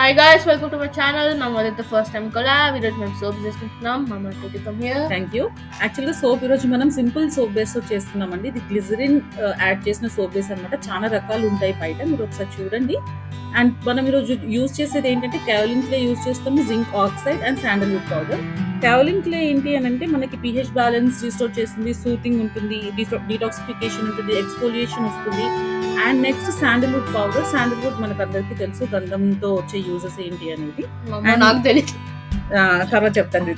Hi guys, welcome to my channel. Now this is the first time collab. ఈరోజు మేము soap చేసుకుంటున్నాం. Mama took it from here. Thank you. యాక్చువల్గా soap ఈరోజు మనం simple soap బేస్తో చేస్తున్నామండి. ఇది గ్లిజరిన్ యాడ్ చేసిన సోప్ బేస్ అనమాట. చాలా రకాలు ఉంటాయి బయట, మీరు ఒకసారి చూడండి. అండ్ మనం ఈరోజు యూజ్ చేసేది ఏంటంటే కావలిన్ క్లే యూజ్ చేస్తాము, zinc oxide and sandalwood powder. Kaolin clay ఏంటి అని అంటే మనకి pH బ్యాలెన్స్ రిస్టోర్ చేస్తుంది, సూతింగ్ ఉంటుంది, డీటాక్సిఫికేషన్ ఉంటుంది, ఎక్స్ఫోలియేషన్ వస్తుంది. And next sandalwood powder. Sandalwood మనకు అందరికీ తెలుసు గంధంతో వచ్చే యూజెస్ ఏంటి అనేది. నాకు తెలియదు, తర్వాత చెప్తాను.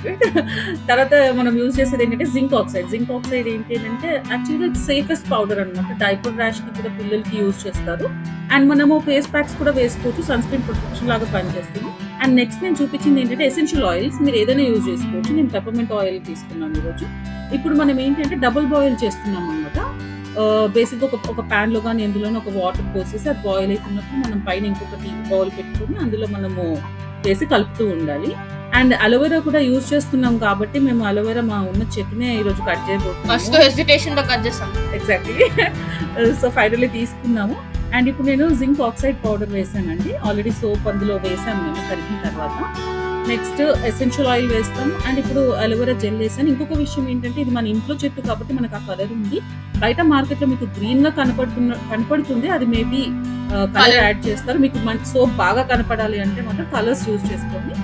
తర్వాత మనం యూజ్ చేసేది ఏంటంటే జింక్ ఆక్సైడ్. జింక్ ఆక్సైడ్ ఏంటి అంటే యాక్చువల్గా సేఫెస్ట్ పౌడర్ అనమాట. డైపర్ ర్యాష్ కి కూడా పిల్లలకి యూజ్ చేస్తారు. అండ్ మనము ఫేస్ ప్యాక్స్ కూడా వేసుకోవచ్చు, సన్ స్క్రీన్ ప్రొటెక్షన్ లాగా పనిచేస్తుంది. అండ్ నెక్స్ట్ నేను చూపించింది ఏంటంటే ఎసెన్షియల్ ఆయిల్స్. మీరు ఏదైనా యూజ్ చేసుకోవచ్చు. నేను పెప్పర్మెంట్ ఆయిల్ తీసుకున్నాను ఈరోజు. ఇప్పుడు మనం ఏంటంటే డబుల్ బాయిల్ చేస్తున్నాం అనమాట. బేసిక్గా ఒక ప్యాన్ లో కానీ ఎందులోనూ ఒక వాటర్ పోసేసి అది బాయిల్ అవుతున్నప్పుడు మనం పైన ఇంకొకటి బౌల్ పెట్టుకొని అందులో మనము వేసి కలుపుతూ ఉండాలి. అండ్ అలోవెరా కూడా యూజ్ చేస్తున్నాం కాబట్టి మేము అలోవెరా మా ఉన్న చెట్టునే ఈరోజు కట్ చేయబోతున్నాం. ఎగ్జాక్ట్లీ. సో ఫైనల్లీ తీసుకున్నాము. అండ్ ఇప్పుడు నేను జింక్ ఆక్సైడ్ పౌడర్ వేసానండి. ఆల్రెడీ సోప్ అందులో వేసాను మేము కరిగిన తర్వాత. నెక్స్ట్ ఎసెన్షియల్ ఆయిల్ వేస్తాము. అండ్ ఇప్పుడు అలోవెరా జెల్ వేసాను. ఇంకొక విషయం ఏంటంటే ఇది మన ఇంట్లో చెట్టు కాబట్టి మనకు ఆ కలర్ ఉంది. బయట మార్కెట్లో మీకు గ్రీన్ గా కనపడుతుంది, అది మేబీ కలర్ యాడ్ చేస్తారు. మీకు సోప్ బాగా కనపడాలి అంటే మాత్రం కలర్స్ యూజ్ చేసుకోండి.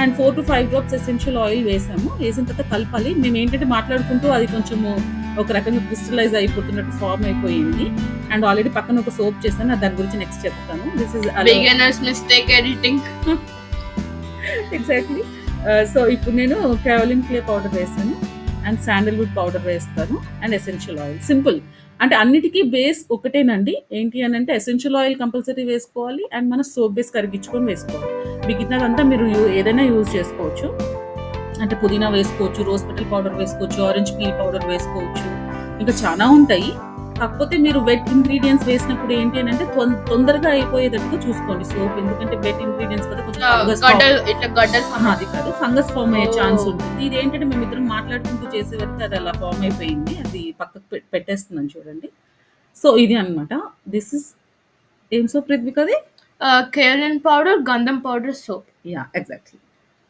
And 4 to 5 drops essential oil వేసాము. వేసిన తర్వాత కలపాలి. మేము ఏంటంటే మాట్లాడుకుంటూ అది కొంచెము ఒక రకంగా క్రిస్టలైజ్ అయిపోతున్నట్టు ఫార్మ్ అయిపోయింది. అండ్ ఆల్రెడీ పక్కన ఒక సోప్ చేశాను, దాని గురించి నెక్స్ట్ చెప్తాను. This is beginners mistake editing. Exactly. So ఇప్పుడు నేను కావలిన్ క్లే పౌడర్ వేసాను అండ్ శాండల్వుడ్ పౌడర్ వేస్తాను అండ్ ఎసెన్షియల్ ఆయిల్. సింపుల్ అంటే అన్నిటికీ బేస్ ఒకటేనండి. ఏంటి అని అంటే ఎసెన్షియల్ ఆయిల్ కంపల్సరీ వేసుకోవాలి అండ్ మన సోప్ బేస్ కరిగించుకొని వేసుకోవాలి. మిగతాదంతా మీరు ఏదైనా యూజ్ చేసుకోవచ్చు. అంటే పుదీనా వేసుకోవచ్చు, రోజ్ పెటల్ పౌడర్ వేసుకోవచ్చు, ఆరెంజ్ పీల్ పౌడర్ వేసుకోవచ్చు, ఇంకా చాలా ఉంటాయి. కాకపోతే మీరు వెట్ ఇంగ్రీడియంట్స్ వేసినప్పుడు ఏంటి అని అంటే తొందరగా అయిపోయేటట్టుగా చూసుకోండి సోప్. ఎందుకంటే వెట్ ఇంగ్రీడియంట్స్ కదా కొంచెం అది కాదు, ఫంగస్ ఫామ్ అయ్యే ఛాన్స్ ఉంటుంది. ఇది ఏంటంటే మేము ఇద్దరం మాట్లాడుకుంటూ చేసే వరకు అది అలా ఫామ్ అయిపోయింది. అది పక్కకు పెట్టేస్తున్నాను చూడండి. సో ఇది అనమాట. దిస్ ఇస్ ఏం సోప్ రిద్వికది? కావలిన్ పౌడర్, గంధం powder soap. Yeah exactly.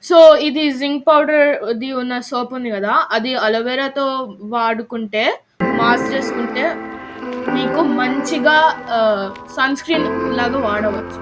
So ఇది జింక్ పౌడర్ ఇది ఉన్న సోప్ ఉంది కదా, అది అలోవెరాతో వాడుకుంటే మాస్క్ చేసుకుంటే మీకు మంచిగా సన్ స్క్రీన్ లాగా వాడవచ్చు.